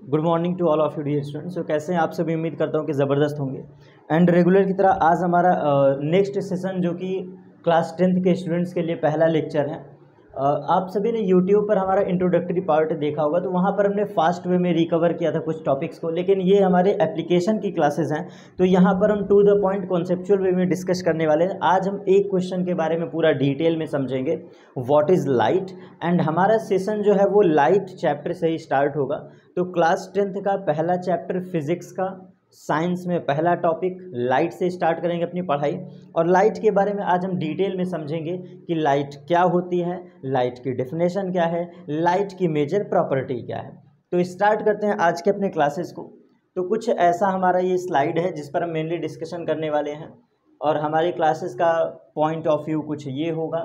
Good morning to all of you dear students. तो कैसे हैं आप सभी? उम्मीद करता हूँ कि ज़बरदस्त होंगे। एंड रेगुलर की तरह आज हमारा नेक्स्ट सेशन जो कि क्लास 10th के स्टूडेंट्स के लिए पहला लेक्चर है। आप सभी ने यूट्यूब पर हमारा इंट्रोडक्टरी पार्ट देखा होगा, तो वहाँ पर हमने फास्ट वे में रिकवर किया था कुछ टॉपिक्स को, लेकिन ये हमारे एप्लीकेशन की क्लासेस हैं तो यहाँ पर हम टू द पॉइंट कॉन्सेप्चुअल वे में डिस्कस करने वाले हैं। आज हम एक क्वेश्चन के बारे में पूरा डिटेल में समझेंगे, व्हाट इज़ लाइट। एंड हमारा सेशन जो है वो लाइट चैप्टर से ही स्टार्ट होगा। तो क्लास 10th का पहला चैप्टर फिजिक्स का, साइंस में पहला टॉपिक लाइट से स्टार्ट करेंगे अपनी पढ़ाई। और लाइट के बारे में आज हम डिटेल में समझेंगे कि लाइट क्या होती है, लाइट की डेफिनेशन क्या है, लाइट की मेजर प्रॉपर्टी क्या है। तो स्टार्ट करते हैं आज के अपने क्लासेस को। तो कुछ ऐसा हमारा ये स्लाइड है जिस पर हम मेनली डिस्कशन करने वाले हैं। और हमारी क्लासेस का पॉइंट ऑफ व्यू कुछ ये होगा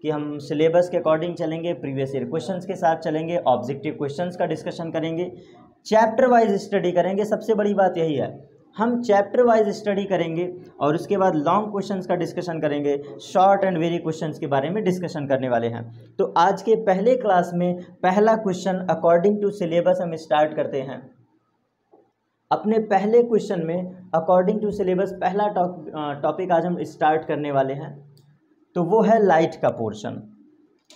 कि हम सिलेबस के अकॉर्डिंग चलेंगे, प्रीवियस ईयर क्वेश्चंस के साथ चलेंगे, ऑब्जेक्टिव क्वेश्चंस का डिस्कशन करेंगे, चैप्टर वाइज स्टडी करेंगे। सबसे बड़ी बात यही है, हम चैप्टर वाइज स्टडी करेंगे और उसके बाद लॉन्ग क्वेश्चंस का डिस्कशन करेंगे, शॉर्ट एंड वेरी क्वेश्चंस के बारे में डिस्कशन करने वाले हैं। तो आज के पहले क्लास में पहला क्वेश्चन अकॉर्डिंग टू सिलेबस हम स्टार्ट करते हैं। अपने पहले क्वेश्चन में अकॉर्डिंग टू सिलेबस पहला टॉपिक आज हम स्टार्ट करने वाले हैं, तो वो है लाइट का पोर्शन।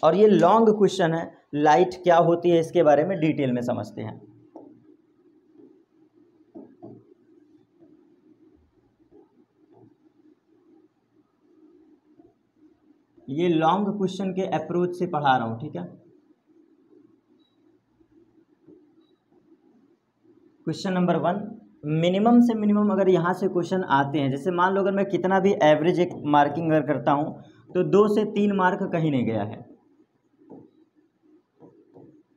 और ये लॉन्ग क्वेश्चन है, लाइट क्या होती है इसके बारे में डिटेल में समझते हैं। ये लॉन्ग क्वेश्चन के अप्रोच से पढ़ा रहा हूं, ठीक है। क्वेश्चन नंबर 1, मिनिमम से मिनिमम अगर यहाँ से क्वेश्चन आते हैं, जैसे मान लो अगर मैं कितना भी एवरेज एक मार्किंग अगर करता हूँ तो 2 से 3 मार्क कहीं नहीं गया है।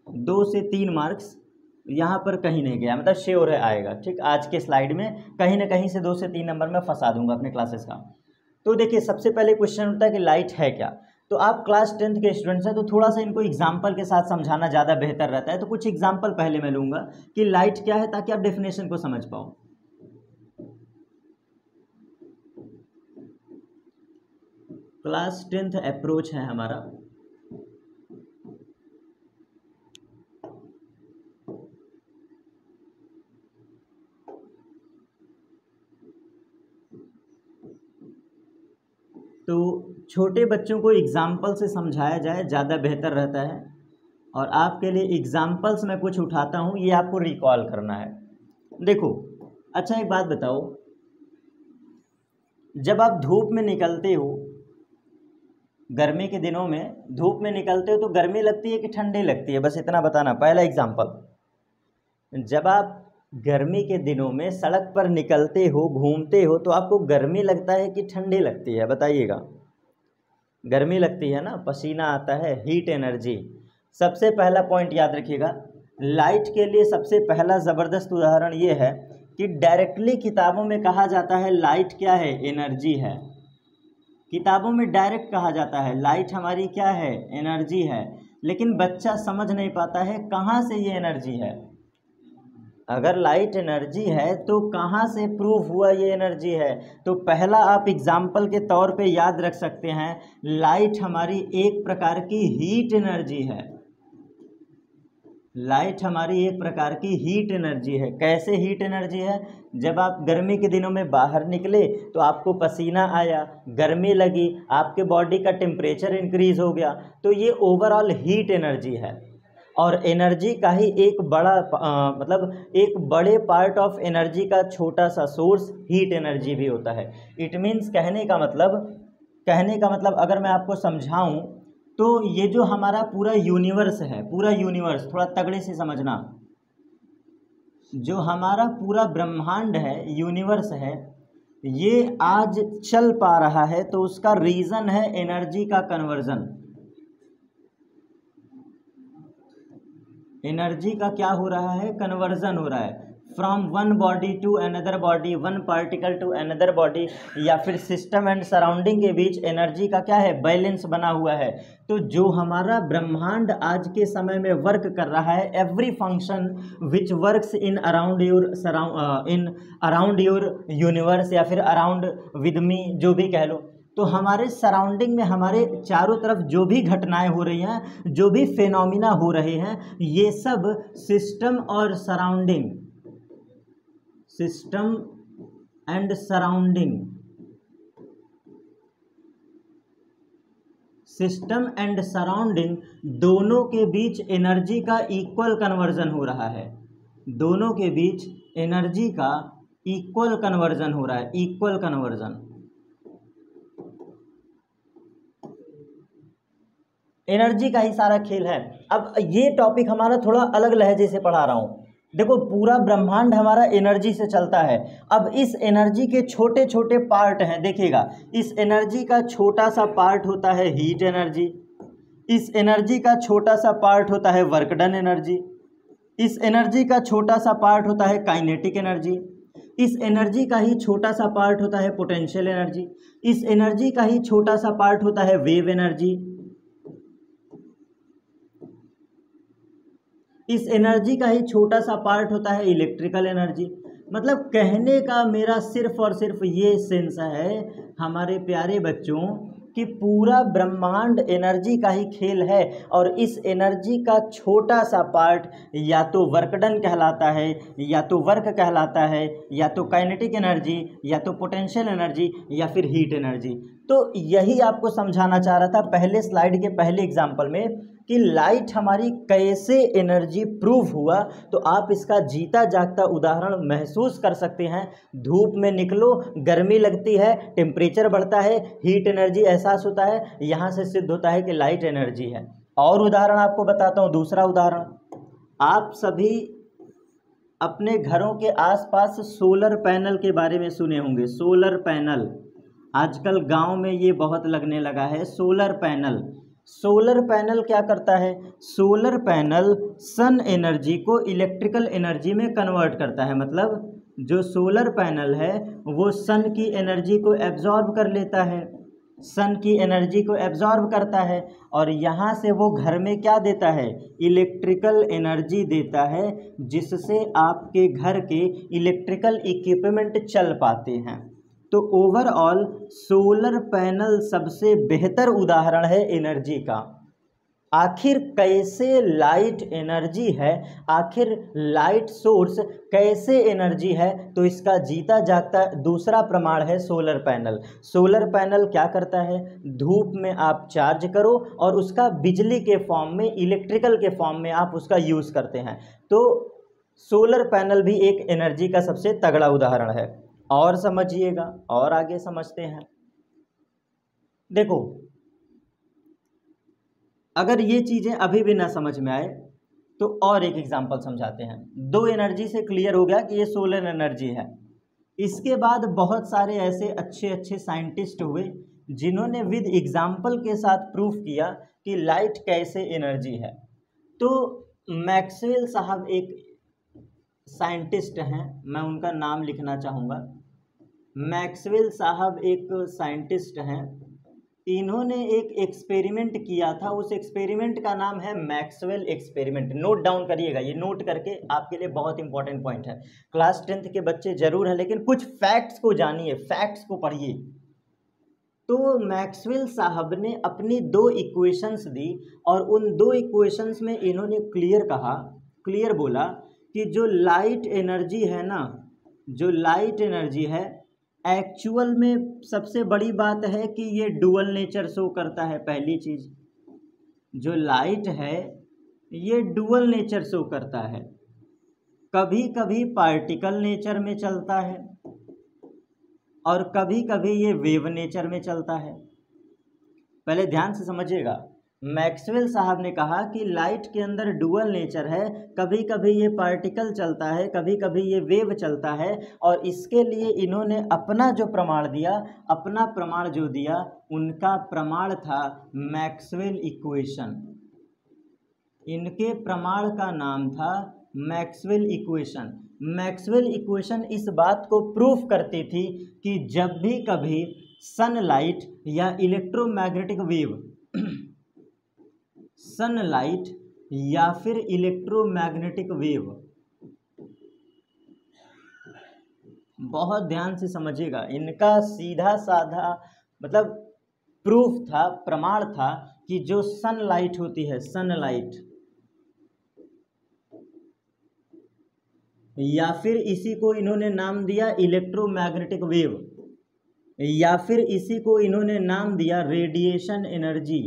2 से 3 मार्क्स यहाँ पर कहीं नहीं गया, मतलब श्योर है आएगा, ठीक। आज के स्लाइड में कहीं ना कहीं से 2 से 3 नंबर में फंसा दूंगा अपने क्लासेस का। तो देखिए, सबसे पहले क्वेश्चन होता है कि लाइट है क्या। तो आप क्लास 10th के स्टूडेंट्स हैं तो थोड़ा सा इनको एग्जाम्पल के साथ समझाना ज़्यादा बेहतर रहता है। तो कुछ एग्जाम्पल पहले मैं लूँगा कि लाइट क्या है, ताकि आप डेफिनेशन को समझ पाओ। क्लास 10th अप्रोच है हमारा। तो छोटे बच्चों को एग्जाम्पल से समझाया जाए ज़्यादा बेहतर रहता है। और आपके लिए एग्जाम्पल्स मैं कुछ उठाता हूँ, ये आपको रिकॉल करना है। देखो, अच्छा एक बात बताओ, जब आप धूप में निकलते हो, गर्मी के दिनों में धूप में निकलते हो तो गर्मी लगती है कि ठंडी लगती है? बस इतना बताना। पहला एग्जाम्पल, जब आप गर्मी के दिनों में सड़क पर निकलते हो, घूमते हो, तो आपको गर्मी लगता है कि ठंडी लगती है? बताइएगा। गर्मी लगती है ना, पसीना आता है, हीट एनर्जी। सबसे पहला पॉइंट याद रखिएगा, लाइट के लिए सबसे पहला ज़बरदस्त उदाहरण ये है कि डायरेक्टली किताबों में कहा जाता है लाइट क्या है, एनर्जी है। किताबों में डायरेक्ट कहा जाता है लाइट हमारी क्या है, एनर्जी है। लेकिन बच्चा समझ नहीं पाता है कहाँ से ये एनर्जी है। अगर लाइट एनर्जी है तो कहाँ से प्रूफ हुआ ये एनर्जी है? तो पहला आप एग्जाम्पल के तौर पे याद रख सकते हैं, लाइट हमारी एक प्रकार की हीट एनर्जी है। लाइट हमारी एक प्रकार की हीट एनर्जी है। कैसे हीट एनर्जी है? जब आप गर्मी के दिनों में बाहर निकले तो आपको पसीना आया, गर्मी लगी, आपके बॉडी का टेम्परेचर इंक्रीज हो गया, तो ये ओवरऑल हीट एनर्जी है। और एनर्जी का ही एक बड़ा मतलब एक बड़े पार्ट ऑफ एनर्जी का छोटा सा सोर्स हीट एनर्जी भी होता है। इट मीन्स कहने का मतलब अगर मैं आपको समझाऊं तो ये जो हमारा पूरा यूनिवर्स है, पूरा यूनिवर्स, थोड़ा तगड़े से समझना, जो हमारा पूरा ब्रह्मांड है, यूनिवर्स है, ये आज चल पा रहा है तो उसका रीज़न है एनर्जी का कन्वर्जन। एनर्जी का क्या हो रहा है? कन्वर्जन हो रहा है from one body to another body, one particle to another body, या फिर सिस्टम एंड सराउंडिंग के बीच एनर्जी का क्या है, बैलेंस बना हुआ है। तो जो हमारा ब्रह्मांड आज के समय में वर्क कर रहा है, every function which works in around your universe, या फिर अराउंड विद मी, जो भी कह लो, तो हमारे सराउंडिंग में, हमारे चारों तरफ जो भी घटनाएं हो रही हैं, जो भी फेनोमिना हो रहे हैं, ये सब सिस्टम और surrounding, system and surrounding, system and surrounding दोनों के बीच एनर्जी का इक्वल कन्वर्जन हो रहा है, दोनों के बीच एनर्जी का इक्वल कन्वर्जन हो रहा है, इक्वल कन्वर्जन। एनर्जी का ही सारा खेल है। अब ये टॉपिक हमारा थोड़ा अलग लहजे से पढ़ा रहा हूँ। देखो, पूरा ब्रह्मांड हमारा एनर्जी से चलता है। अब इस एनर्जी के छोटे छोटे पार्ट हैं, देखिएगा, इस एनर्जी का छोटा सा पार्ट होता है हीट एनर्जी, इस एनर्जी का छोटा सा पार्ट होता है वर्क डन एनर्जी, इस एनर्जी का छोटा सा पार्ट होता है काइनेटिक एनर्जी, इस एनर्जी का ही छोटा सा पार्ट होता है पोटेंशियल एनर्जी, इस एनर्जी का ही छोटा सा पार्ट होता है वेव एनर्जी, इस एनर्जी का ही छोटा सा पार्ट होता है इलेक्ट्रिकल एनर्जी। मतलब कहने का मेरा सिर्फ और सिर्फ ये सेंस है हमारे प्यारे बच्चों कि पूरा ब्रह्मांड एनर्जी का ही खेल है, और इस एनर्जी का छोटा सा पार्ट या तो वर्क डन कहलाता है, या तो वर्क कहलाता है, या तो काइनेटिक एनर्जी, या तो पोटेंशियल एनर्जी, या फिर हीट एनर्जी। तो यही आपको समझाना चाह रहा था पहले स्लाइड के पहले एग्जाम्पल में कि लाइट हमारी कैसे एनर्जी प्रूव हुआ। तो आप इसका जीता जागता उदाहरण महसूस कर सकते हैं। धूप में निकलो, गर्मी लगती है, टेम्परेचर बढ़ता है, हीट एनर्जी एहसास होता है, यहाँ से सिद्ध होता है कि लाइट एनर्जी है। और उदाहरण आपको बताता हूँ, दूसरा उदाहरण, आप सभी अपने घरों के आसपास सोलर पैनल के बारे में सुने होंगे। सोलर पैनल आजकल गांव में ये बहुत लगने लगा है। सोलर पैनल, सोलर पैनल क्या करता है? सोलर पैनल सन एनर्जी को इलेक्ट्रिकल एनर्जी में कन्वर्ट करता है। मतलब जो सोलर पैनल है वो सन की एनर्जी को एब्जॉर्ब कर लेता है, सन की एनर्जी को एब्जॉर्ब करता है, और यहाँ से वो घर में क्या देता है? इलेक्ट्रिकल एनर्जी देता है, जिससे आपके घर के इलेक्ट्रिकल इक्विपमेंट चल पाते हैं। तो ओवरऑल सोलर पैनल सबसे बेहतर उदाहरण है एनर्जी का। आखिर कैसे लाइट एनर्जी है, आखिर लाइट सोर्स कैसे एनर्जी है? तो इसका जीता जागता दूसरा प्रमाण है सोलर पैनल। सोलर पैनल क्या करता है? धूप में आप चार्ज करो और उसका बिजली के फॉर्म में, इलेक्ट्रिकल के फॉर्म में आप उसका यूज़ करते हैं। तो सोलर पैनल भी एक एनर्जी का सबसे तगड़ा उदाहरण है। और समझिएगा, और आगे समझते हैं। देखो, अगर ये चीज़ें अभी भी ना समझ में आए तो और एक एग्जांपल समझाते हैं। दो एनर्जी से क्लियर हो गया कि ये सोलर एनर्जी है। इसके बाद बहुत सारे ऐसे अच्छे अच्छे साइंटिस्ट हुए जिन्होंने विद एग्जांपल के साथ प्रूफ किया कि लाइट कैसे एनर्जी है। तो मैक्सवेल साहब एक साइंटिस्ट हैं, मैं उनका नाम लिखना चाहूँगा। मैक्सवेल साहब एक साइंटिस्ट हैं। इन्होंने एक एक्सपेरिमेंट किया था, उस एक्सपेरिमेंट का नाम है मैक्सवेल एक्सपेरिमेंट। नोट डाउन करिएगा, ये नोट करके आपके लिए बहुत इंपॉर्टेंट पॉइंट है। क्लास 10th के बच्चे जरूर हैं, लेकिन कुछ फैक्ट्स को जानिए, फैक्ट्स को पढ़िए। तो मैक्सवेल साहब ने अपनी दो इक्वेशंस दी, और उन दो इक्वेशंस में इन्होंने क्लियर बोला कि जो लाइट एनर्जी है ना, जो लाइट एनर्जी है, एक्चुअल में सबसे बड़ी बात है कि ये डुअल नेचर शो करता है। पहली चीज़, जो लाइट है ये डुअल नेचर शो करता है। कभी कभी पार्टिकल नेचर में चलता है और कभी कभी ये वेव नेचर में चलता है। पहले ध्यान से समझिएगा, मैक्सवेल साहब ने कहा कि लाइट के अंदर डुअल नेचर है, कभी कभी ये पार्टिकल चलता है, कभी कभी ये वेव चलता है। और इसके लिए इन्होंने अपना जो प्रमाण दिया, अपना प्रमाण जो दिया, उनका प्रमाण था मैक्सवेल इक्वेशन। इनके प्रमाण का नाम था मैक्सवेल इक्वेशन। मैक्सवेल इक्वेशन इस बात को प्रूफ करती थी कि जब भी कभी सनलाइट या इलेक्ट्रोमैग्नेटिक वेव सनलाइट या फिर इलेक्ट्रोमैग्नेटिक वेव, बहुत ध्यान से समझिएगा, इनका सीधा साधा मतलब प्रूफ था, प्रमाण था कि जो सनलाइट होती है, सनलाइट, या फिर इसी को इन्होंने नाम दिया इलेक्ट्रोमैग्नेटिक वेव, या फिर इसी को इन्होंने नाम दिया रेडिएशन एनर्जी।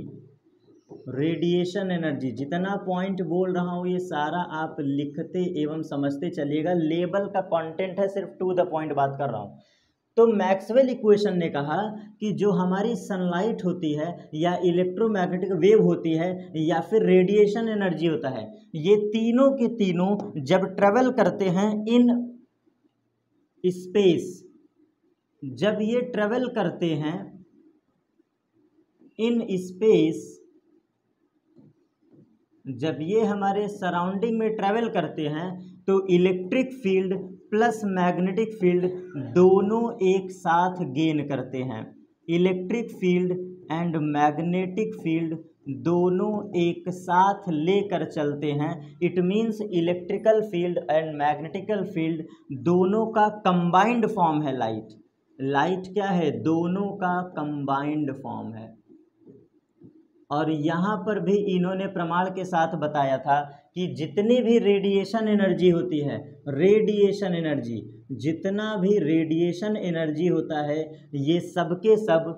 रेडिएशन एनर्जी, जितना पॉइंट बोल रहा हूँ ये सारा आप लिखते एवं समझते चलिएगा, लेबल का कंटेंट है, सिर्फ टू द पॉइंट बात कर रहा हूँ। तो मैक्सवेल इक्वेशन ने कहा कि जो हमारी सनलाइट होती है या इलेक्ट्रोमैग्नेटिक वेव होती है या फिर रेडिएशन एनर्जी होता है, ये तीनों के तीनों जब ट्रेवल करते हैं इन स्पेस, जब ये ट्रेवल करते हैं इन स्पेस, जब ये हमारे सराउंडिंग में ट्रेवल करते हैं तो electric field plus magnetic field दोनों एक साथ गेन करते हैं। Electric field and magnetic field दोनों एक साथ लेकर चलते हैं। It means electrical field and magnetical field दोनों का कंबाइंड फॉर्म है लाइट। लाइट क्या है? दोनों का कंबाइंड फॉर्म है। और यहाँ पर भी इन्होंने प्रमाण के साथ बताया था कि जितनी भी रेडिएशन एनर्जी होती है, रेडिएशन एनर्जी, जितना भी रेडिएशन एनर्जी होता है ये सबके सब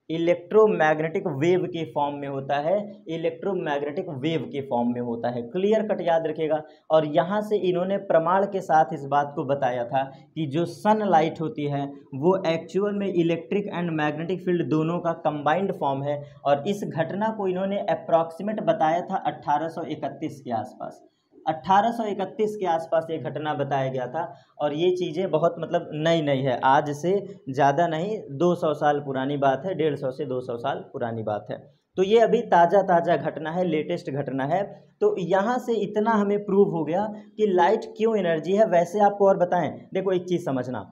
इलेक्ट्रोमैग्नेटिक वेव के फॉर्म में होता है, इलेक्ट्रोमैग्नेटिक वेव के फॉर्म में होता है। क्लियर कट याद रखिएगा। और यहाँ से इन्होंने प्रमाण के साथ इस बात को बताया था कि जो सनलाइट होती है वो एक्चुअल में इलेक्ट्रिक एंड मैग्नेटिक फील्ड दोनों का कंबाइंड फॉर्म है। और इस घटना को इन्होंने अप्रॉक्सीमेट बताया था 1831 के आसपास। 1831 के आसपास ये घटना बताया गया था। और ये चीज़ें बहुत मतलब नई है, आज से ज़्यादा नहीं, 200 साल पुरानी बात है, 150 से 200 साल पुरानी बात है। तो ये अभी ताज़ा घटना है, लेटेस्ट घटना है। तो यहाँ से इतना हमें प्रूव हो गया कि लाइट क्यों एनर्जी है। वैसे आपको और बताएं, देखो एक चीज़ समझना,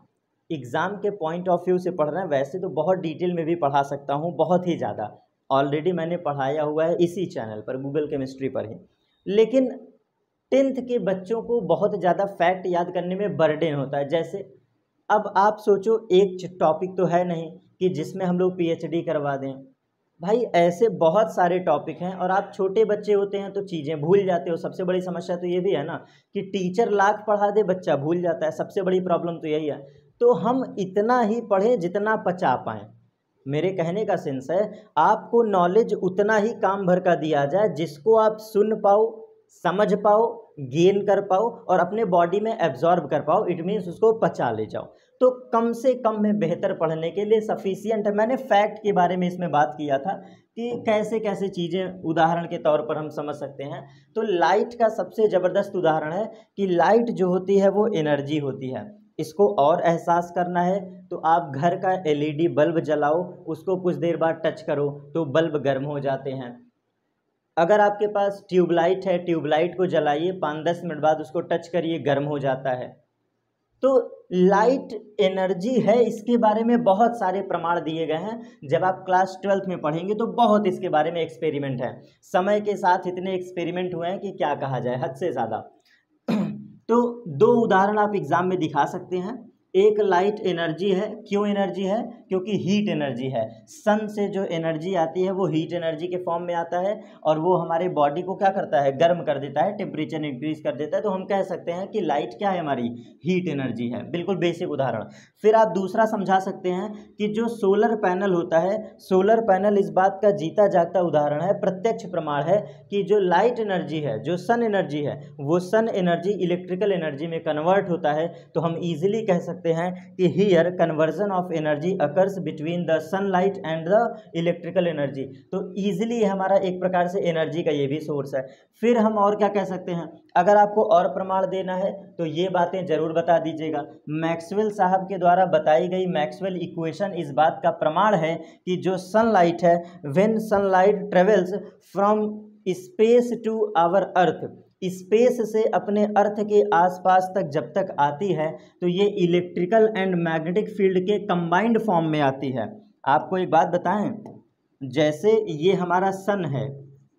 एग्ज़ाम के पॉइंट ऑफ व्यू से पढ़ रहे हैं, वैसे तो बहुत डिटेल में भी पढ़ा सकता हूँ, बहुत ही ज़्यादा ऑलरेडी मैंने पढ़ाया हुआ है इसी चैनल पर, गूगल केमिस्ट्री पर ही। लेकिन 10th के बच्चों को बहुत ज़्यादा फैक्ट याद करने में बर्डन होता है। जैसे अब आप सोचो, एक टॉपिक तो है नहीं कि जिसमें हम लोग PhD करवा दें। भाई ऐसे बहुत सारे टॉपिक हैं और आप छोटे बच्चे होते हैं तो चीज़ें भूल जाते हो। सबसे बड़ी समस्या तो ये भी है ना कि टीचर लाख पढ़ा दे, बच्चा भूल जाता है। सबसे बड़ी प्रॉब्लम तो यही है। तो हम इतना ही पढ़ें जितना पचा पाएँ। मेरे कहने का सेंस है, आपको नॉलेज उतना ही काम भर का दिया जाए जिसको आप सुन पाओ, समझ पाओ, गेन कर पाओ और अपने बॉडी में एब्जॉर्ब कर पाओ। इट मीन्स उसको पचा ले जाओ। तो कम से कम में बेहतर पढ़ने के लिए सफिशियंट है। मैंने फैक्ट के बारे में इसमें बात किया था कि कैसे कैसे चीज़ें उदाहरण के तौर पर हम समझ सकते हैं। तो लाइट का सबसे ज़बरदस्त उदाहरण है कि लाइट जो होती है वो एनर्जी होती है। इसको और एहसास करना है तो आप घर का LED बल्ब जलाओ, उसको कुछ देर बाद टच करो तो बल्ब गर्म हो जाते हैं। अगर आपके पास ट्यूबलाइट है, ट्यूबलाइट को जलाइए, 5-10 मिनट बाद उसको टच करिए, गर्म हो जाता है। तो लाइट एनर्जी है, इसके बारे में बहुत सारे प्रमाण दिए गए हैं। जब आप क्लास 12th में पढ़ेंगे तो बहुत इसके बारे में एक्सपेरिमेंट है। समय के साथ इतने एक्सपेरिमेंट हुए हैं कि क्या कहा जाए, हद से ज़्यादा। तो 2 उदाहरण आप एग्जाम में दिखा सकते हैं। एक लाइट एनर्जी है। क्यों एनर्जी है? क्योंकि हीट एनर्जी है। सन से जो एनर्जी आती है वो हीट एनर्जी के फॉर्म में आता है और वो हमारे बॉडी को क्या करता है? गर्म कर देता है, टेम्परेचर इंक्रीज कर देता है। तो हम कह सकते हैं कि लाइट क्या है? हमारी हीट एनर्जी है। बिल्कुल बेसिक उदाहरण। फिर आप दूसरा समझा सकते हैं कि जो सोलर पैनल होता है, सोलर पैनल इस बात का जीता जागता उदाहरण है, प्रत्यक्ष प्रमाण है कि जो लाइट एनर्जी है, जो सन एनर्जी है, वो सन एनर्जी इलेक्ट्रिकल एनर्जी में कन्वर्ट होता है। तो हम ईजिली कह सकते हैं कि here conversion of energy occurs between the sunlight and the electrical energy. तो ईजिली हमारा एक प्रकार से एनर्जी का ये भी सोर्स है। फिर हम और क्या कह सकते हैं? अगर आपको और प्रमाण देना है तो ये बातें जरूर बता दीजिएगा। मैक्सवेल साहब के द्वारा बताई गई मैक्सवेल इक्वेशन इस बात का प्रमाण है कि जो सनलाइट है, when sunlight travels from space to our earth, space से अपने अर्थ के आसपास तक जब तक आती है तो ये इलेक्ट्रिकल एंड मैग्नेटिक फील्ड के कंबाइंड फॉर्म में आती है। आपको एक बात बताएं, जैसे ये हमारा सन है,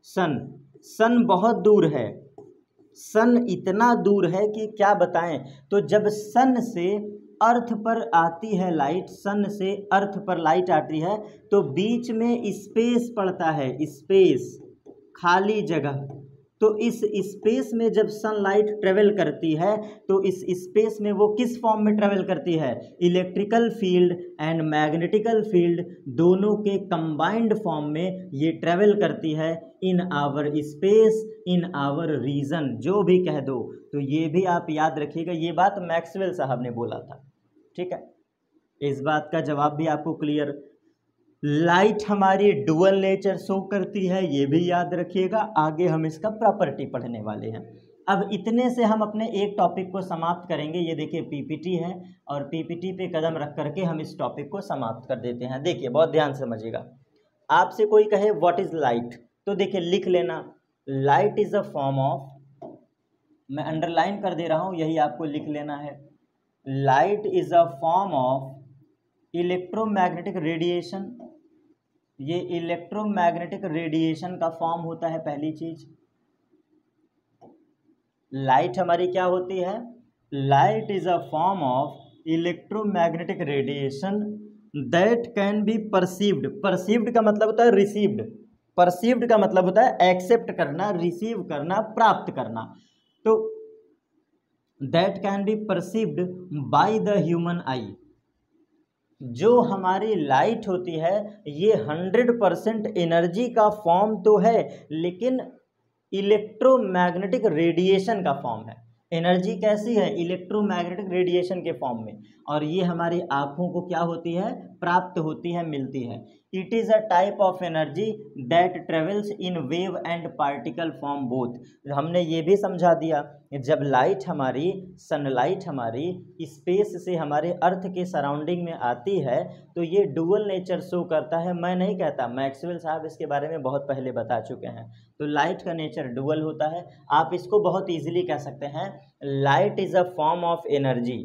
सन बहुत दूर है, सन इतना दूर है कि क्या बताएं। तो जब सन से अर्थ पर आती है लाइट, सन से अर्थ पर लाइट आती है तो बीच में स्पेस पड़ता है, स्पेस, खाली जगह। तो इस स्पेस में जब सनलाइट ट्रेवल करती है तो इस स्पेस में वो किस फॉर्म में ट्रेवल करती है? Electrical field and magnetical field दोनों के कंबाइंड फॉर्म में ये ट्रेवल करती है in our space, in our region, जो भी कह दो। तो ये भी आप याद रखिएगा, ये बात मैक्सवेल साहब ने बोला था। ठीक है, इस बात का जवाब भी आपको क्लियर। लाइट हमारी डुअल नेचर शो करती है, ये भी याद रखिएगा। आगे हम इसका प्रॉपर्टी पढ़ने वाले हैं। अब इतने से हम अपने एक टॉपिक को समाप्त करेंगे। ये देखिए पीपीटी है और पीपीटी पे कदम रख करके हम इस टॉपिक को समाप्त कर देते हैं। देखिए बहुत ध्यान से समझिएगा। आपसे कोई कहे व्हाट इज लाइट, तो देखिए लिख लेना, light is a form of, मैं अंडरलाइन कर दे रहा हूँ, यही आपको लिख लेना है। Light is a form of electromagnetic radiation, ये इलेक्ट्रोमैग्नेटिक रेडिएशन का फॉर्म होता है। पहली चीज, लाइट हमारी क्या होती है? Light is a form of electromagnetic radiation that can be perceived. Perceived का मतलब होता है रिसीव्ड, परसीव्ड का मतलब होता है एक्सेप्ट करना, रिसीव करना, प्राप्त करना। तो that can be perceived by the human आई। जो हमारी लाइट होती है ये 100% एनर्जी का फॉर्म तो है, लेकिन इलेक्ट्रोमैग्नेटिक रेडिएशन का फॉर्म है। एनर्जी कैसी है? इलेक्ट्रोमैग्नेटिक रेडिएशन के फॉर्म में। और ये हमारी आँखों को क्या होती है? प्राप्त होती है, मिलती है। It is a type of energy that travels in wave and particle form both. हमने ये भी समझा दिया, जब लाइट हमारी, सनलाइट हमारी स्पेस से हमारे अर्थ के सराउंडिंग में आती है तो ये डुअल नेचर शो करता है। मैं नहीं कहता, मैक्सवेल साहब इसके बारे में बहुत पहले बता चुके हैं। तो लाइट का नेचर डुअल होता है। आप इसको बहुत इजीली कह सकते हैं, light is a form of energy,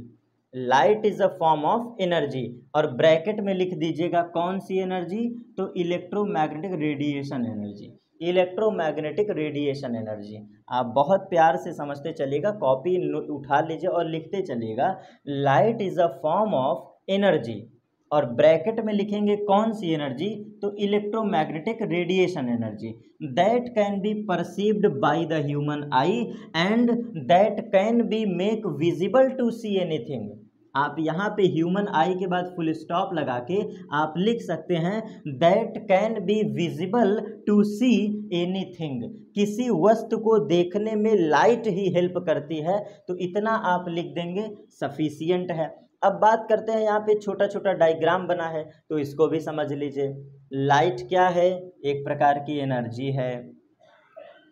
light is a form of energy. और ब्रैकेट में लिख दीजिएगा कौन सी एनर्जी? तो electromagnetic radiation energy, electromagnetic radiation energy. आप बहुत प्यार से समझते चलिएगा, कॉपी उठा लीजिए और लिखते चलिएगा, light is a form of energy. और ब्रैकेट में लिखेंगे कौन सी एनर्जी? तो electromagnetic radiation energy that can be perceived by the human eye and that can be make visible to see anything. आप यहाँ पे ह्यूमन आई के बाद फुल स्टॉप लगा के आप लिख सकते हैं that can be visible to see anything. किसी वस्तु को देखने में लाइट ही हेल्प करती है, तो इतना आप लिख देंगे, सफिशियंट है। अब बात करते हैं, यहाँ पे छोटा छोटा डायग्राम बना है तो इसको भी समझ लीजिए। लाइट क्या है? एक प्रकार की एनर्जी है,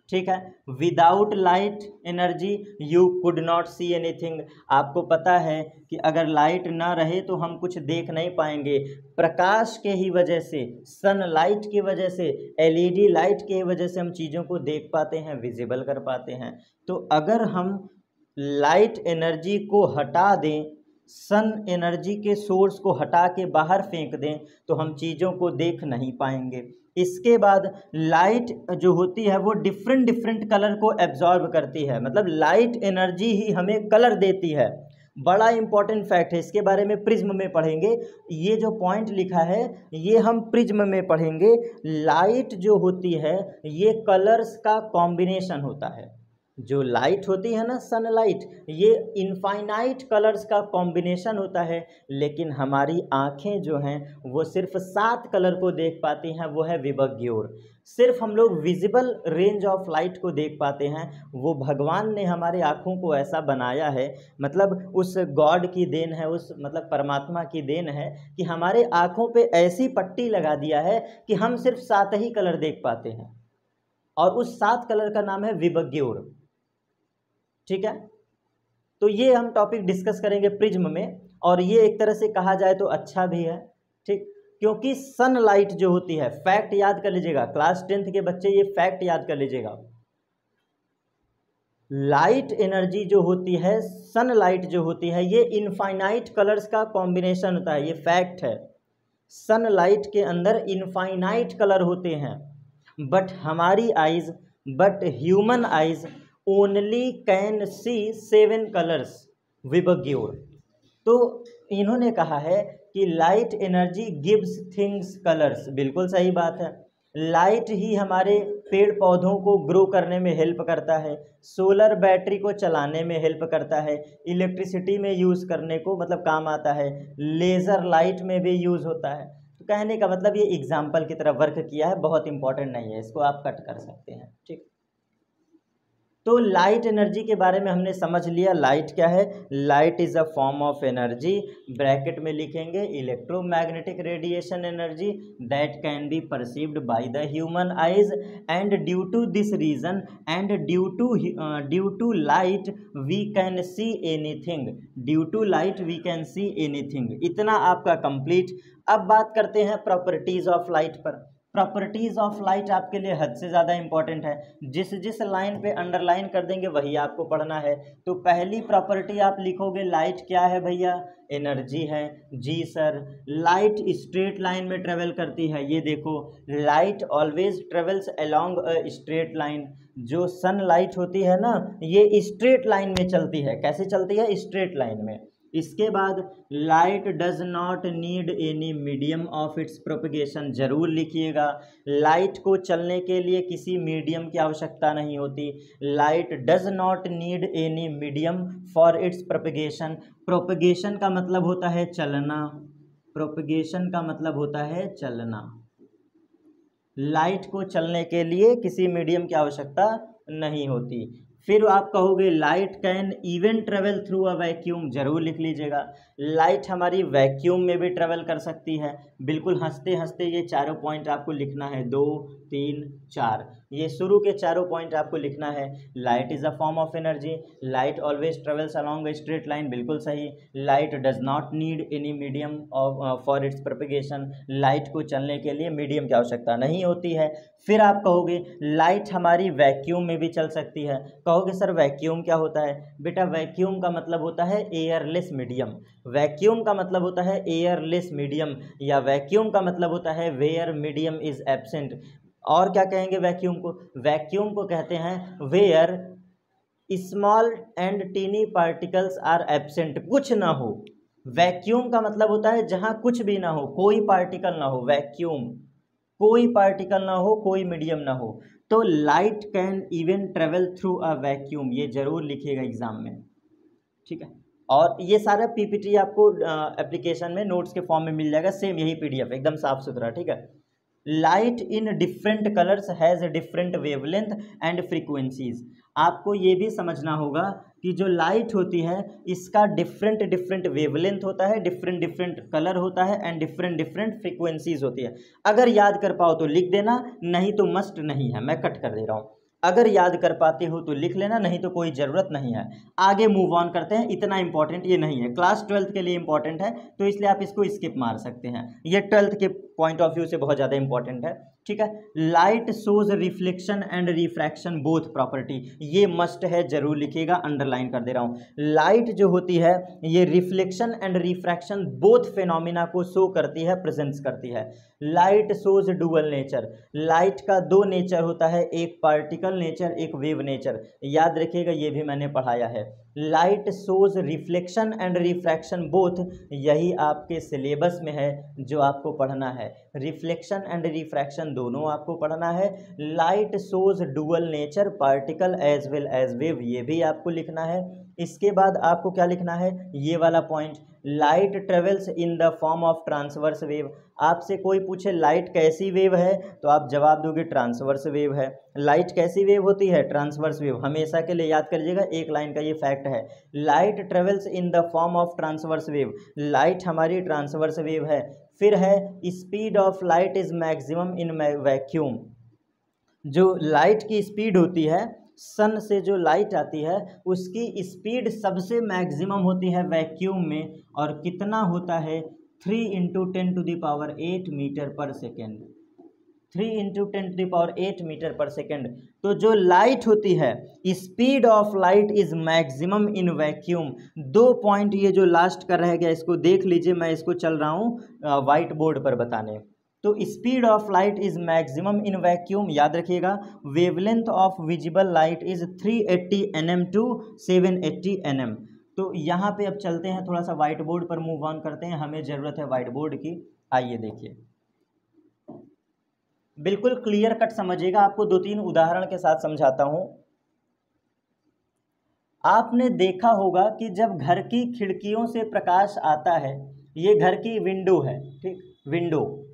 ठीक है। Without light energy you could not see anything. आपको पता है कि अगर लाइट ना रहे तो हम कुछ देख नहीं पाएंगे। प्रकाश के ही वजह से, सनलाइट की वजह से, एलईडी लाइट की वजह से हम चीज़ों को देख पाते हैं, विजिबल कर पाते हैं। तो अगर हम लाइट एनर्जी को हटा दें, सन एनर्जी के सोर्स को हटा के बाहर फेंक दें, तो हम चीज़ों को देख नहीं पाएंगे। इसके बाद लाइट जो होती है वो डिफरेंट डिफरेंट कलर को एब्जॉर्ब करती है, मतलब लाइट एनर्जी ही हमें कलर देती है। बड़ा इंपॉर्टेंट फैक्ट है, इसके बारे में प्रिज्म में पढ़ेंगे। ये जो पॉइंट लिखा है ये हम प्रिज्म में पढ़ेंगे। लाइट जो होती है ये कलर्स का कॉम्बिनेशन होता है। जो लाइट होती है ना, सनलाइट, ये इनफाइनाइट कलर्स का कॉम्बिनेशन होता है, लेकिन हमारी आँखें जो हैं वो सिर्फ 7 कलर को देख पाती हैं, वो है विबग्योर ओर। सिर्फ हम लोग विजिबल रेंज ऑफ लाइट को देख पाते हैं। वो भगवान ने हमारे आँखों को ऐसा बनाया है, मतलब उस गॉड की देन है, उस मतलब परमात्मा की देन है कि हमारे आँखों पे ऐसी पट्टी लगा दिया है कि हम सिर्फ 7 ही कलर देख पाते हैं, और उस 7 कलर का नाम है विबग्योर ओर। ठीक है, तो ये हम टॉपिक डिस्कस करेंगे प्रिज्म में, और ये एक तरह से कहा जाए तो अच्छा भी है, ठीक, क्योंकि सनलाइट जो होती है, फैक्ट याद कर लीजिएगा, क्लास 10th के बच्चे ये फैक्ट याद कर लीजिएगा। लाइट एनर्जी जो होती है, सनलाइट जो होती है, ये इनफाइनाइट कलर्स का कॉम्बिनेशन होता है, ये फैक्ट है। सनलाइट के अंदर इनफाइनाइट कलर होते हैं, बट हमारी eyes, but human eyes only can see 7 colours VIBGYOR. तो इन्होंने कहा है कि light energy gives things colours, बिल्कुल सही बात है। लाइट ही हमारे पेड़ पौधों को ग्रो करने में हेल्प करता है, सोलर बैटरी को चलाने में हेल्प करता है, इलेक्ट्रिसिटी में यूज़ करने को मतलब काम आता है, लेज़र लाइट में भी यूज़ होता है। तो कहने का मतलब ये एग्जाम्पल की तरह वर्क किया है, बहुत इंपॉर्टेंट नहीं है, इसको आप कट कर सकते हैं, ठीक। तो लाइट एनर्जी के बारे में हमने समझ लिया। लाइट क्या है? Light is a form of energy, bracket में लिखेंगे electromagnetic radiation energy that can be perceived by the human eyes and due to this reason and due to light we can see anything, due to light we can see anything. इतना आपका complete. अब बात करते हैं properties of light पर। Properties of light आपके लिए हद से ज़्यादा इंपॉर्टेंट है, जिस लाइन पे अंडरलाइन कर देंगे वही आपको पढ़ना है। तो पहली प्रॉपर्टी आप लिखोगे, लाइट क्या है भैया? एनर्जी है। जी सर, लाइट स्ट्रेट लाइन में ट्रेवल करती है। ये देखो, light always travels along a straight line. जो सनलाइट होती है ना, ये स्ट्रेट लाइन में चलती है। कैसे चलती है? स्ट्रेट लाइन में। इसके बाद light does not need any medium of its propagation, जरूर लिखिएगा। लाइट को चलने के लिए किसी मीडियम की आवश्यकता नहीं होती। Light does not need any medium for its propagation. Propagation का मतलब होता है चलना, प्रोपगेशन का मतलब होता है चलना। लाइट को चलने के लिए किसी मीडियम की आवश्यकता नहीं होती। फिर आप कहोगे light can even travel through a vacuum, जरूर लिख लीजिएगा। लाइट हमारी वैक्यूम में भी ट्रेवल कर सकती है। बिल्कुल हंसते हंसते ये चारों पॉइंट आपको लिखना है, 2 3 4, ये शुरू के चारों पॉइंट आपको लिखना है। Light is a form of energy, light always travels along a straight line, बिल्कुल सही। Light does not need any medium for its propagation, light को चलने के लिए मीडियम की आवश्यकता नहीं होती है। फिर आप कहोगे लाइट हमारी वैक्यूम में भी चल सकती है। कहोगे सर वैक्यूम क्या होता है? बेटा वैक्यूम का मतलब होता है एयरलेस मीडियम। वैक्यूम का मतलब होता है एयरलेस मीडियम, या वैक्यूम का मतलब होता है वेयर मीडियम इज एब्सेंट। और क्या कहेंगे वैक्यूम को? वैक्यूम को कहते हैं where small and tiny particles are absent, कुछ ना हो। वैक्यूम का मतलब होता है जहां कुछ भी ना हो, कोई पार्टिकल ना हो, वैक्यूम। कोई पार्टिकल ना हो, कोई मीडियम ना हो। तो light can even travel through a vacuum, ये जरूर लिखिएगा एग्जाम में, ठीक है। और ये सारा पीपीटी आपको एप्लीकेशन में नोट्स के फॉर्म में मिल जाएगा, सेम यही पीडीएफ एकदम साफ सुथरा, ठीक है। Light in different colours has different wavelength and frequencies. आपको ये भी समझना होगा कि जो लाइट होती है इसका डिफरेंट डिफरेंट वेवलेंथ होता है, डिफरेंट डिफरेंट कलर होता है एंड डिफरेंट डिफरेंट फ्रीक्वेंसीज होती है। अगर याद कर पाओ तो लिख देना, नहीं तो मस्ट नहीं है, मैं कट कर दे रहा हूँ। अगर याद कर पाते हो तो लिख लेना, नहीं तो कोई ज़रूरत नहीं है। आगे मूव ऑन करते हैं, इतना इंपॉर्टेंट ये नहीं है, क्लास 12th के लिए इंपॉर्टेंट है, तो इसलिए आप इसको स्किप मार सकते हैं। ये 12th के पॉइंट ऑफ व्यू से बहुत ज़्यादा इंपॉर्टेंट है, ठीक है। Light shows reflection and refraction both property, ये मस्ट है, जरूर लिखिएगा, अंडरलाइन कर दे रहा हूँ। लाइट जो होती है ये reflection and refraction both phenomena को शो करती है, प्रेजेंस करती है। Light shows dual nature, light का दो नेचर होता है, एक पार्टिकल नेचर, एक वेव नेचर, याद रखिएगा, ये भी मैंने पढ़ाया है। Light shows reflection and refraction both, यही आपके सिलेबस में है जो आपको पढ़ना है। रिफ्लेक्शन एंड रिफ्रैक्शन दोनों आपको पढ़ना है। Light shows dual nature, particle as well as wave, ये भी आपको लिखना है। इसके बाद आपको क्या लिखना है? ये वाला point, light travels in the form of transverse wave. आपसे कोई पूछे लाइट कैसी वेव है तो आप जवाब दोगे ट्रांसवर्स वेव है। लाइट कैसी वेव होती है? ट्रांसवर्स वेव, हमेशा के लिए याद कर लीजिएगा, एक लाइन का ये फैक्ट है। Light travels in the form of transverse wave, light हमारी ट्रांसवर्स वेव है। फिर है speed of light is maximum in vacuum, जो लाइट की स्पीड होती है, सन से जो लाइट आती है उसकी स्पीड सबसे मैक्सिमम होती है वैक्यूम में, और कितना होता है? 3 × 10⁸ मीटर पर सेकेंड, 3 × 10⁸ मीटर पर सेकेंड। तो जो लाइट होती है, speed of light is maximum in vacuum. दो पॉइंट ये जो लास्ट का रह गया इसको देख लीजिए, मैं इसको चल रहा हूँ वाइट बोर्ड पर बताने। तो speed of light is maximum in vacuum, याद रखिएगा। Wavelength of visible light is 380 nm to 780 nm। तो यहाँ पे अब चलते हैं, थोड़ा सा व्हाइट बोर्ड पर मूव ऑन करते हैं, हमें ज़रूरत है व्हाइट बोर्ड की। आइए देखिए, बिल्कुल क्लियर कट समझिएगा, आपको 2-3 उदाहरण के साथ समझाता हूँ। आपने देखा होगा कि जब घर की खिड़कियों से प्रकाश आता है, ये घर की विंडो है, ठीक, विंडो,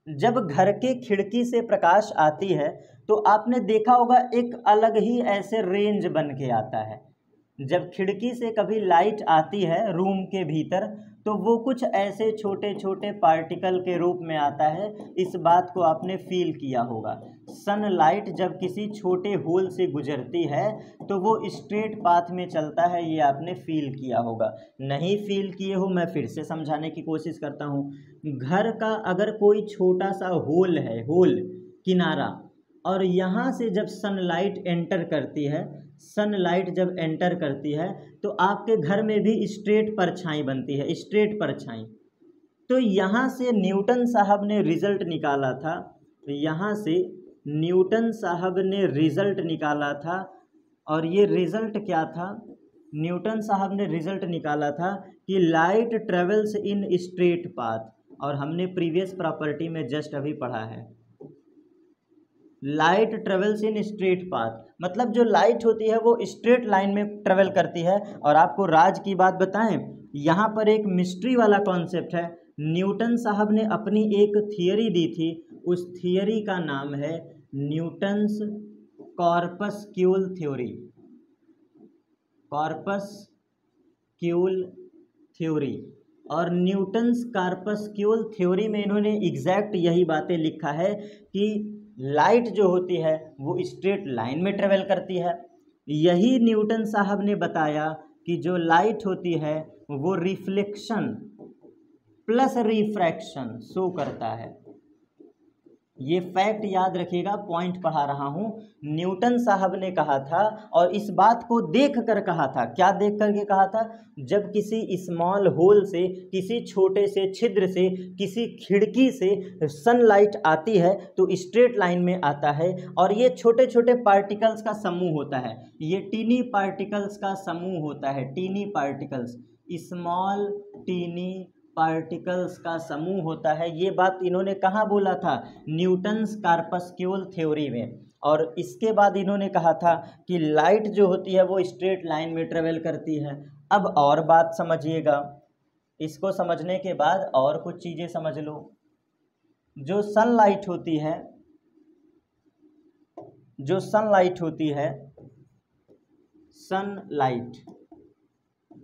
जब घर के खिड़की से प्रकाश आती है तो आपने देखा होगा एक अलग ही ऐसे रेंज बन के आता है। जब खिड़की से कभी लाइट आती है रूम के भीतर तो वो कुछ ऐसे छोटे छोटे पार्टिकल के रूप में आता है। इस बात को आपने फील किया होगा। सनलाइट जब किसी छोटे होल से गुजरती है तो वो स्ट्रेट पाथ में चलता है, ये आपने फील किया होगा। नहीं फील किए हो, मैं फिर से समझाने की कोशिश करता हूँ। घर का अगर कोई छोटा सा होल है, होल किनारा, और यहाँ से जब सनलाइट एंटर करती है, सनलाइट जब एंटर करती है तो आपके घर में भी स्ट्रेट परछाई बनती है, स्ट्रेट परछाई। तो यहाँ से न्यूटन साहब ने रिजल्ट निकाला था, यहाँ से न्यूटन साहब ने रिजल्ट निकाला था, और ये रिजल्ट क्या था? न्यूटन साहब ने रिजल्ट निकाला था कि light travels in straight path, और हमने प्रीवियस प्रॉपर्टी में जस्ट अभी पढ़ा है, light travels in straight path, मतलब जो लाइट होती है वो स्ट्रेट लाइन में ट्रेवल करती है। और आपको राज की बात बताएं, यहाँ पर एक मिस्ट्री वाला कॉन्सेप्ट है। न्यूटन साहब ने अपनी एक थियरी दी थी, उस थियरी का नाम है न्यूटन्स कॉर्पस्क्यूल थ्योरी, कॉर्पस्क्यूल थ्योरी। और न्यूटन्स कॉर्पस्क्यूल थ्योरी में इन्होंने एग्जैक्ट यही बातें लिखा है कि लाइट जो होती है वो स्ट्रेट लाइन में ट्रेवल करती है। यही न्यूटन साहब ने बताया कि जो लाइट होती है वो रिफ्लेक्शन प्लस रिफ्रैक्शन शो करता है। ये फैक्ट याद रखिएगा, पॉइंट पढ़ा रहा हूँ। न्यूटन साहब ने कहा था, और इस बात को देख कर कहा था। क्या देख करके कहा था? जब किसी स्मॉल होल से, किसी छोटे से छिद्र से, किसी खिड़की से सनलाइट आती है तो स्ट्रेट लाइन में आता है, और ये छोटे छोटे पार्टिकल्स का समूह होता है, ये टीनी पार्टिकल्स का समूह होता है, tiny particles, small tiny particles का समूह होता है। ये बात इन्होंने कहाँ बोला था? न्यूटन्स कॉर्पस्क्यूल थ्योरी में। और इसके बाद इन्होंने कहा था कि लाइट जो होती है वो स्ट्रेट लाइन में ट्रेवल करती है। अब और बात समझिएगा, इसको समझने के बाद और कुछ चीज़ें समझ लो। जो सनलाइट होती है, जो सनलाइट होती है, सनलाइट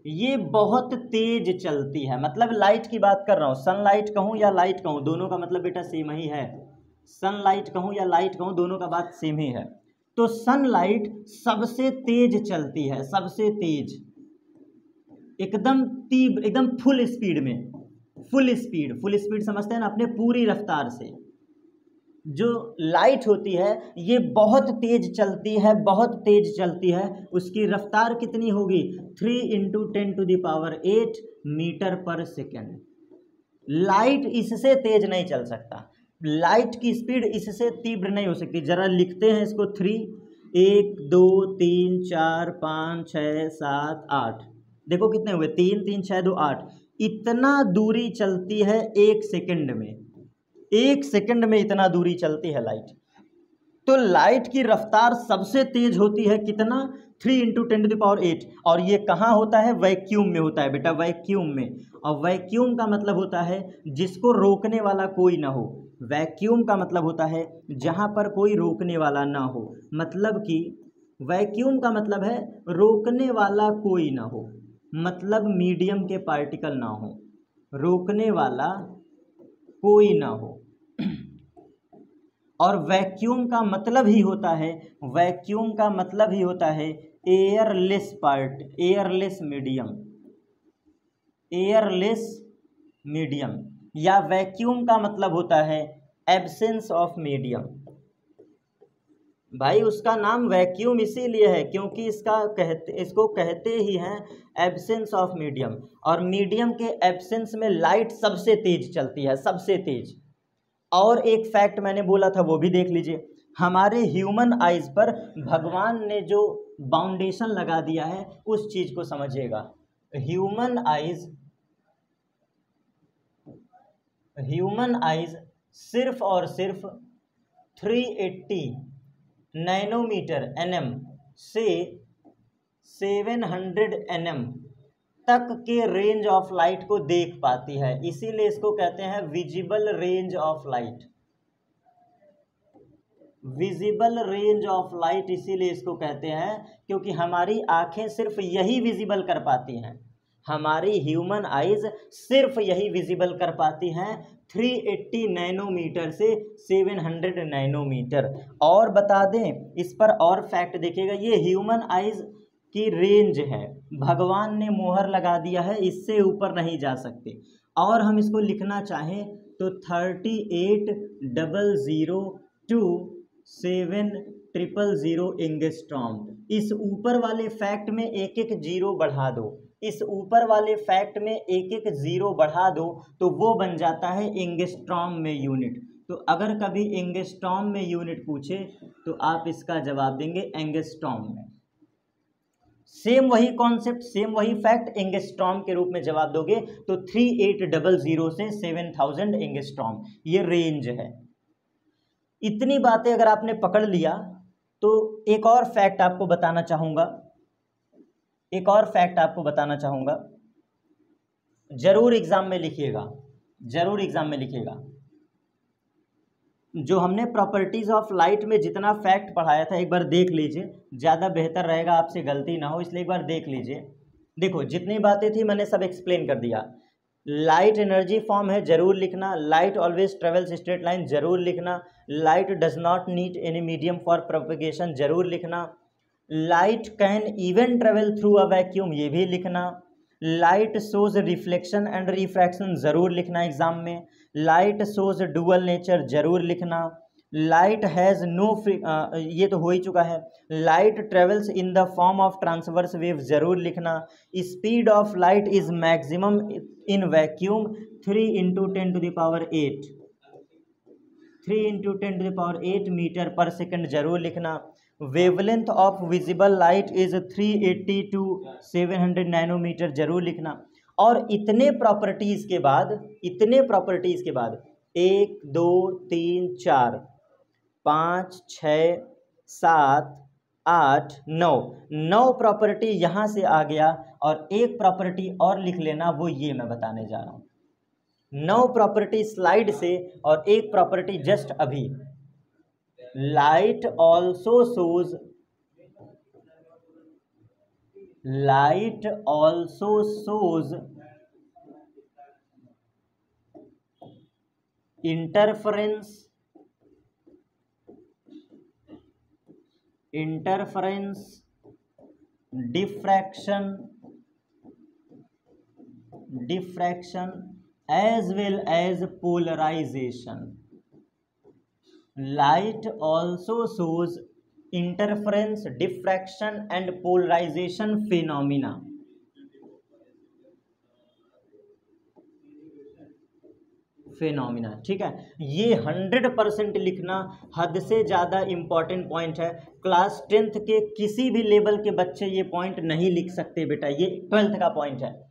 ये बहुत तेज चलती है। मतलब लाइट की बात कर रहा हूँ, सनलाइट कहूँ या लाइट कहूँ, दोनों का मतलब बेटा सेम ही है। सनलाइट कहूँ या लाइट कहूँ, दोनों का बात सेम ही है। तो सनलाइट सबसे तेज चलती है, सबसे तेज, एकदम तीव्र, एकदम फुल स्पीड में, फुल स्पीड समझते हैं ना, अपने पूरी रफ्तार से। जो लाइट होती है ये बहुत तेज चलती है, बहुत तेज चलती है। उसकी रफ्तार कितनी होगी? 3 × 10⁸ मीटर पर सेकेंड। लाइट इससे तेज नहीं चल सकता, लाइट की स्पीड इससे तीव्र नहीं हो सकती। जरा लिखते हैं इसको, 3, 1 2 3 4 5 6 7 8, देखो कितने हुए, 3 3 6 2 8। इतना दूरी चलती है 1 सेकेंड में, 1 सेकंड में इतना दूरी चलती है लाइट। तो लाइट की रफ्तार सबसे तेज होती है कितना? 3 × 10⁸। और ये कहाँ होता है? वैक्यूम में होता है बेटा, वैक्यूम में। और वैक्यूम का मतलब होता है जिसको रोकने वाला कोई ना हो। वैक्यूम का मतलब होता है जहाँ पर कोई रोकने वाला ना हो। मतलब कि वैक्यूम का मतलब है रोकने वाला कोई ना हो, मतलब मीडियम के पार्टिकल ना हो, रोकने वाला कोई ना हो। और वैक्यूम का मतलब ही होता है, वैक्यूम का मतलब ही होता है airless part, airless medium, airless medium. या वैक्यूम का मतलब होता है एब्सेंस ऑफ मीडियम। भाई उसका नाम वैक्यूम इसीलिए है क्योंकि इसको कहते ही हैं एब्सेंस ऑफ मीडियम। और मीडियम के एब्सेंस में लाइट सबसे तेज चलती है, सबसे तेज। और एक फैक्ट मैंने बोला था वो भी देख लीजिए। हमारे ह्यूमन आइज पर भगवान ने जो बाउंडेशन लगा दिया है, उस चीज को समझिएगा। ह्यूमन आइज सिर्फ और सिर्फ 380 नैनोमीटर nm से 700 nm तक के रेंज ऑफ लाइट को देख पाती है, इसीलिए इसको कहते हैं visible range of light. Visible range of light इसीलिए इसको कहते हैं क्योंकि हमारी आंखें सिर्फ यही विजिबल कर पाती हैं, हमारी ह्यूमन आइज सिर्फ यही विजिबल कर पाती हैं 380 नैनोमीटर से 700 नैनोमीटर। और बता दें इस पर और फैक्ट देखिएगा, ये ह्यूमन आइज की रेंज है, भगवान ने मोहर लगा दिया है, इससे ऊपर नहीं जा सकते। और हम इसको लिखना चाहें तो 38,000 to 7,000 एंगस्ट्रॉम। इस ऊपर वाले फैक्ट में एक एक जीरो बढ़ा दो, इस ऊपर वाले फैक्ट में एक एक जीरो बढ़ा दो तो वो बन जाता है एंगस्ट्रॉम में यूनिट। तो अगर कभी एंगस्ट्रॉम में यूनिट पूछे तो आप इसका जवाब देंगे एंगस्ट्रॉम में। सेम वही कॉन्सेप्ट, सेम वही फैक्ट एंगस्ट्रॉम के रूप में जवाब दोगे तो 3800 से 7000 एंगस्ट्रॉम ये रेंज है। इतनी बातें अगर आपने पकड़ लिया तो एक और फैक्ट आपको बताना चाहूँगा, जरूर एग्जाम में लिखिएगा, जो हमने प्रॉपर्टीज ऑफ लाइट में जितना फैक्ट पढ़ाया था एक बार देख लीजिए, ज़्यादा बेहतर रहेगा, आपसे गलती ना हो इसलिए एक बार देख लीजिए। देखो जितनी बातें थी मैंने सब एक्सप्लेन कर दिया। लाइट एनर्जी फॉर्म है, जरूर लिखना। Light always travels straight line, जरूर लिखना। Light does not need any medium for propagation, जरूर लिखना। Light can even travel through a vacuum, ये भी लिखना। Light shows reflection and refraction, जरूर लिखना एग्जाम में। लाइट शोज डुअल नेचर, जरूर लिखना। लाइट हैज़ नो ये तो हो ही चुका है। Light travels in the form of transverse wave, जरूर लिखना। Speed of light is maximum in vacuum 3 × 10⁸, 3 × 10⁸ metre per second, जरूर लिखना। Wavelength of visible light is 380 to 700 nanometre, जरूर लिखना। और इतने प्रॉपर्टीज के बाद 1 2 3 4 5 6 7 8 9 प्रॉपर्टी यहाँ से आ गया, और एक प्रॉपर्टी और लिख लेना, वो ये मैं बताने जा रहा हूँ। 9 प्रॉपर्टी स्लाइड से और एक प्रॉपर्टी जस्ट अभी। Light also shows interference, diffraction as well as polarization. Light also shows interference, diffraction and polarization phenomena. ठीक है, ये 100% लिखना हद से ज़्यादा इम्पॉर्टेंट पॉइंट है। क्लास 10th के किसी भी लेवल के बच्चे ये पॉइंट नहीं लिख सकते बेटा, ये 12th का पॉइंट है।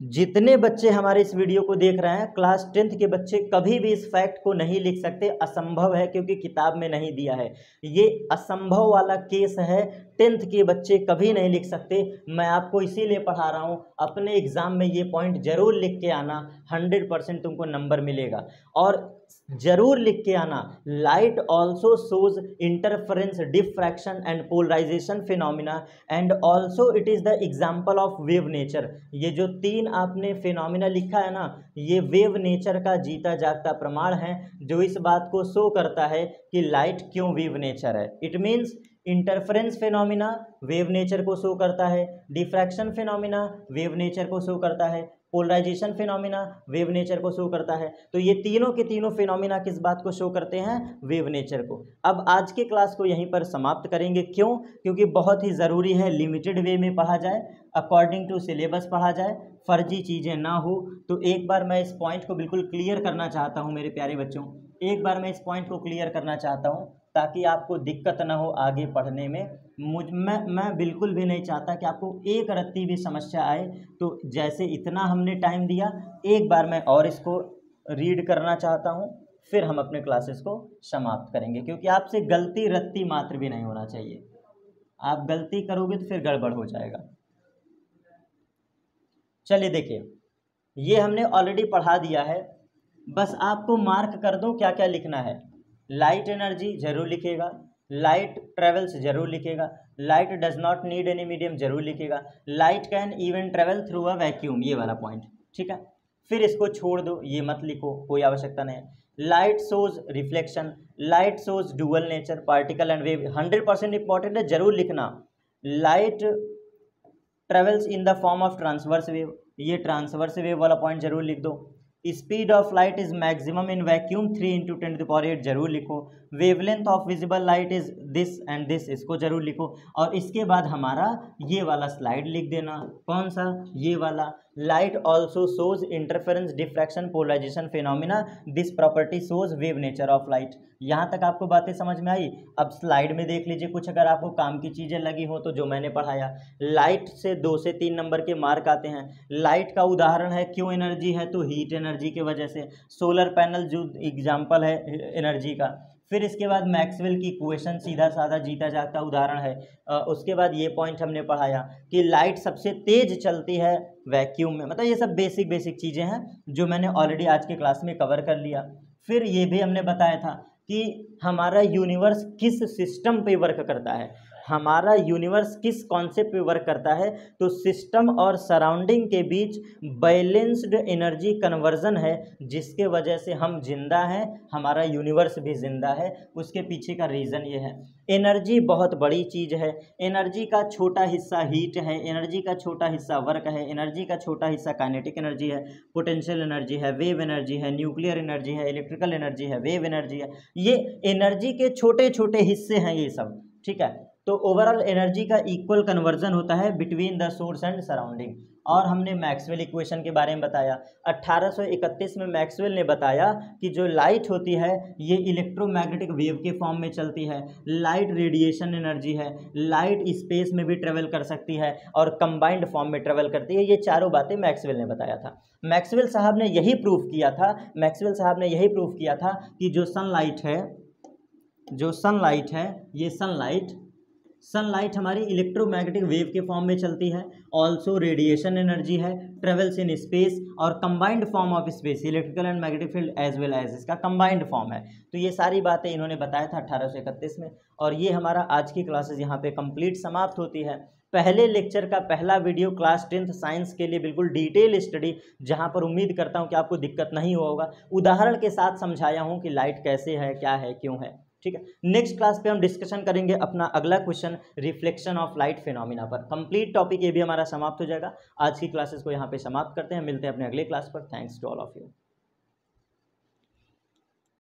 जितने बच्चे हमारे इस वीडियो को देख रहे हैं क्लास 10th के बच्चे कभी भी इस फैक्ट को नहीं लिख सकते, असंभव है, क्योंकि किताब में नहीं दिया है। ये असंभव वाला केस है, 10th के बच्चे कभी नहीं लिख सकते। मैं आपको इसीलिए पढ़ा रहा हूँ, अपने एग्जाम में ये पॉइंट जरूर लिख के आना, 100% तुमको नंबर मिलेगा। और जरूर लिख के आना, light also shows interference, diffraction and polarisation phenomena and also it is the example of wave nature. ये जो 3 आपने फिनोमिना लिखा है ना, ये वेव नेचर का जीता जागता प्रमाण है, जो इस बात को शो करता है कि लाइट क्यों वेव नेचर है। It means interference phenomena wave nature को शो करता है, डिफ्रैक्शन फिनोमिना वेव नेचर को शो करता है, पोलराइजेशन फिनोमिना वेव नेचर को शो करता है। तो ये तीनों के तीनों फिनोमिना किस बात को शो करते हैं? वेव नेचर को। अब आज के क्लास को यहीं पर समाप्त करेंगे। क्यों? क्योंकि बहुत ही ज़रूरी है लिमिटेड वे में पढ़ा जाए, अकॉर्डिंग टू सिलेबस पढ़ा जाए, फर्जी चीज़ें ना हो। तो एक बार मैं इस पॉइंट को बिल्कुल क्लियर करना चाहता हूँ मेरे प्यारे बच्चों, एक बार मैं इस पॉइंट को क्लियर करना चाहता हूँ। ताकि आपको दिक्कत ना हो आगे पढ़ने में। मैं बिल्कुल भी नहीं चाहता कि आपको एक रत्ती भी समस्या आए। तो जैसे इतना हमने टाइम दिया, एक बार मैं और इसको रीड करना चाहता हूँ, फिर हम अपने क्लासेस को समाप्त करेंगे, क्योंकि आपसे गलती रत्ती मात्र भी नहीं होना चाहिए। आप गलती करोगे तो फिर गड़बड़ हो जाएगा। चलिए देखिए, ये हमने ऑलरेडी पढ़ा दिया है, बस आपको मार्क कर दो क्या क्या लिखना है। लाइट एनर्जी जरूर लिखेगा, लाइट ट्रेवल्स जरूर लिखेगा, light does not need any medium जरूर लिखेगा, light can even travel through a vacuum, ये वाला पॉइंट, ठीक है। फिर इसको छोड़ दो, ये मत लिखो, कोई आवश्यकता नहीं है। Light shows reflection, light shows dual nature, particle and wave 100% important है, जरूर लिखना। Light travels in the form of transverse wave, ये ट्रांसवर्स वेव वाला पॉइंट जरूर लिख दो। Speed of light is maximum in vacuum 3 × 10⁸ जरूर लिखो। Wavelength of visible light is this and this, इसको जरूर लिखो। और इसके बाद हमारा ये वाला स्लाइड लिख देना, कौन सा, ये वाला। Light also shows interference, diffraction, polarisation phenomena, this property shows wave nature of light. यहाँ तक आपको बातें समझ में आई। अब स्लाइड में देख लीजिए, कुछ अगर आपको काम की चीज़ें लगी हो तो जो मैंने पढ़ाया। लाइट से 2 से 3 नंबर के मार्क आते हैं। लाइट का उदाहरण है, क्यों एनर्जी है, तो हीट एनर्जी की वजह से। सोलर पैनल जो एग्जाम्पल है एनर्जी का। फिर इसके बाद मैक्सवेल की इक्वेशन, सीधा साधा जीता जागता उदाहरण है। उसके बाद ये पॉइंट हमने पढ़ाया कि लाइट सबसे तेज चलती है वैक्यूम में। मतलब ये सब बेसिक चीज़ें हैं जो मैंने ऑलरेडी आज के क्लास में कवर कर लिया। फिर ये भी हमने बताया था कि हमारा यूनिवर्स किस सिस्टम पे वर्क करता है, हमारा यूनिवर्स किस कॉन्सेप्ट पे वर्क करता है। तो सिस्टम और सराउंडिंग के बीच बैलेंस्ड एनर्जी कन्वर्जन है, जिसके वजह से हम जिंदा हैं, हमारा यूनिवर्स भी जिंदा है। उसके पीछे का रीज़न ये है, एनर्जी बहुत बड़ी चीज़ है। एनर्जी का छोटा हिस्सा हीट है, एनर्जी का छोटा हिस्सा वर्क है, एनर्जी का छोटा हिस्सा काइनेटिक एनर्जी है, पोटेंशियल एनर्जी है, वेव एनर्जी है, न्यूक्लियर एनर्जी है, इलेक्ट्रिकल एनर्जी है, वेव एनर्जी है। ये एनर्जी के छोटे छोटे हिस्से हैं ये सब, ठीक है। तो ओवरऑल एनर्जी का इक्वल कन्वर्जन होता है between the source and surrounding. और हमने मैक्सवेल इक्वेशन के बारे में बताया। 1831 में मैक्सवेल ने बताया कि जो लाइट होती है ये इलेक्ट्रोमैग्नेटिक वेव के फॉर्म में चलती है। लाइट रेडिएशन एनर्जी है, लाइट स्पेस में भी ट्रेवल कर सकती है और कंबाइंड फॉर्म में ट्रेवल करती है। ये चारों बातें मैक्सवेल ने बताया था। मैक्सवेल साहब ने यही प्रूफ किया था कि जो सनलाइट है ये सनलाइट हमारी इलेक्ट्रोमैग्नेटिक वेव के फॉर्म में चलती है। ऑल्सो रेडिएशन एनर्जी है, ट्रेवल्स इन स्पेस और combined form of space, electrical and magnetic field as well as इसका कंबाइंड फॉर्म है। तो ये सारी बातें इन्होंने बताया था 1831 में। और ये हमारा आज की क्लासेस यहाँ पे कंप्लीट समाप्त होती है। पहले लेक्चर का पहला वीडियो क्लास 10th साइंस के लिए बिल्कुल डिटेल स्टडी, जहाँ पर उम्मीद करता हूँ कि आपको दिक्कत नहीं होगा। उदाहरण के साथ समझाया हूँ कि लाइट कैसे है, क्या है, क्यों है, ठीक है। नेक्स्ट क्लास पे हम डिस्कशन करेंगे अपना अगला question, reflection of light phenomena पर। कंप्लीट टॉपिक ये भी हमारा समाप्त हो जाएगा। आज की क्लासेस को यहाँ पे समाप्त करते हैं, मिलते हैं अपने अगले क्लास पर। Thanks to all of you.